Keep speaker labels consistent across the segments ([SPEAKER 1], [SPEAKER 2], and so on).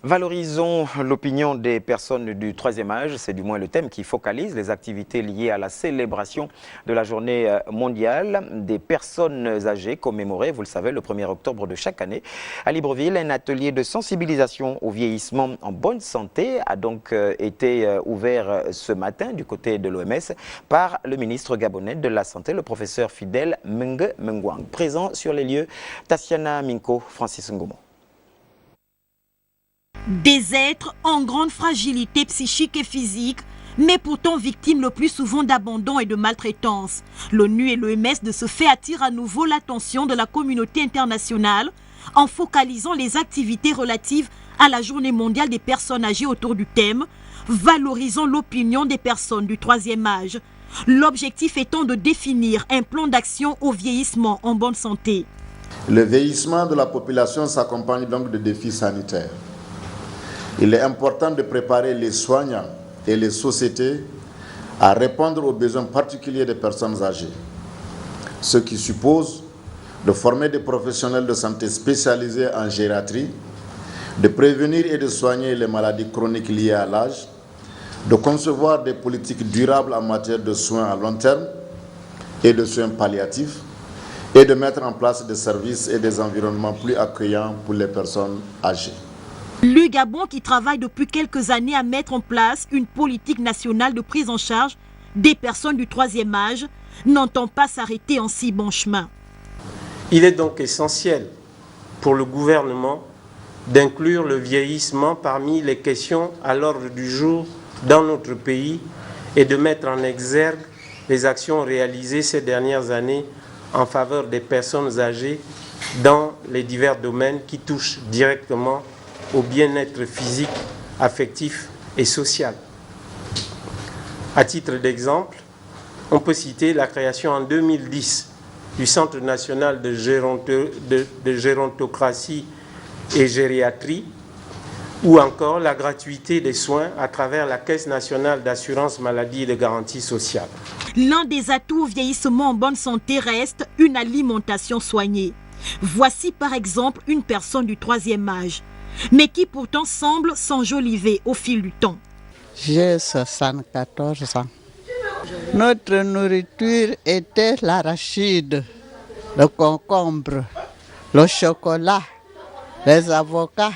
[SPEAKER 1] Valorisons l'opinion des personnes du troisième âge, c'est du moins le thème qui focalise les activités liées à la célébration de la journée mondiale des personnes âgées commémorée, vous le savez, le 1er octobre de chaque année. À Libreville, un atelier de sensibilisation au vieillissement en bonne santé a donc été ouvert ce matin du côté de l'OMS par le ministre gabonais de la Santé, le professeur Fidèle Menge Mengwang. Présent sur les lieux, Tassiana Minko, Francis Ngomo.
[SPEAKER 2] Des êtres en grande fragilité psychique et physique, mais pourtant victimes le plus souvent d'abandon et de maltraitance. L'ONU et l'OMS de ce fait attirent à nouveau l'attention de la communauté internationale en focalisant les activités relatives à la journée mondiale des personnes âgées autour du thème « Valorisant l'opinion des personnes du troisième âge ». L'objectif étant de définir un plan d'action au vieillissement en bonne santé.
[SPEAKER 3] Le vieillissement de la population s'accompagne donc de défis sanitaires. Il est important de préparer les soignants et les sociétés à répondre aux besoins particuliers des personnes âgées, ce qui suppose de former des professionnels de santé spécialisés en gériatrie, de prévenir et de soigner les maladies chroniques liées à l'âge, de concevoir des politiques durables en matière de soins à long terme et de soins palliatifs, et de mettre en place des services et des environnements plus accueillants pour les personnes âgées.
[SPEAKER 2] Le Gabon, qui travaille depuis quelques années à mettre en place une politique nationale de prise en charge des personnes du troisième âge, n'entend pas s'arrêter en si bon chemin.
[SPEAKER 4] Il est donc essentiel pour le gouvernement d'inclure le vieillissement parmi les questions à l'ordre du jour dans notre pays et de mettre en exergue les actions réalisées ces dernières années en faveur des personnes âgées dans les divers domaines qui touchent directement au bien-être physique, affectif et social. À titre d'exemple, on peut citer la création en 2010 du Centre national de gérontocratie et gériatrie, ou encore la gratuité des soins à travers la Caisse nationale d'assurance maladie et de garantie sociale.
[SPEAKER 2] L'un des atouts au vieillissement en bonne santé reste une alimentation soignée. Voici par exemple une personne du troisième âge, mais qui pourtant semble s'enjoliver au fil du temps.
[SPEAKER 5] J'ai 74 ans. Notre nourriture était l'arachide, le concombre, le chocolat, les avocats,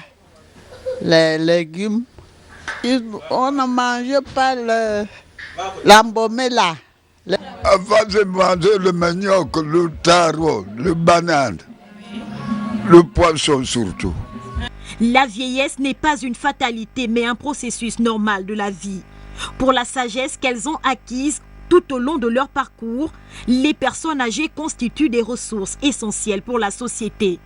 [SPEAKER 5] les légumes. On ne mangeait pas l'embaumé là.
[SPEAKER 6] Avant de manger le manioc, le taro, le banane, le poisson surtout.
[SPEAKER 2] La vieillesse n'est pas une fatalité, mais un processus normal de la vie. Pour la sagesse qu'elles ont acquise tout au long de leur parcours, les personnes âgées constituent des ressources essentielles pour la société.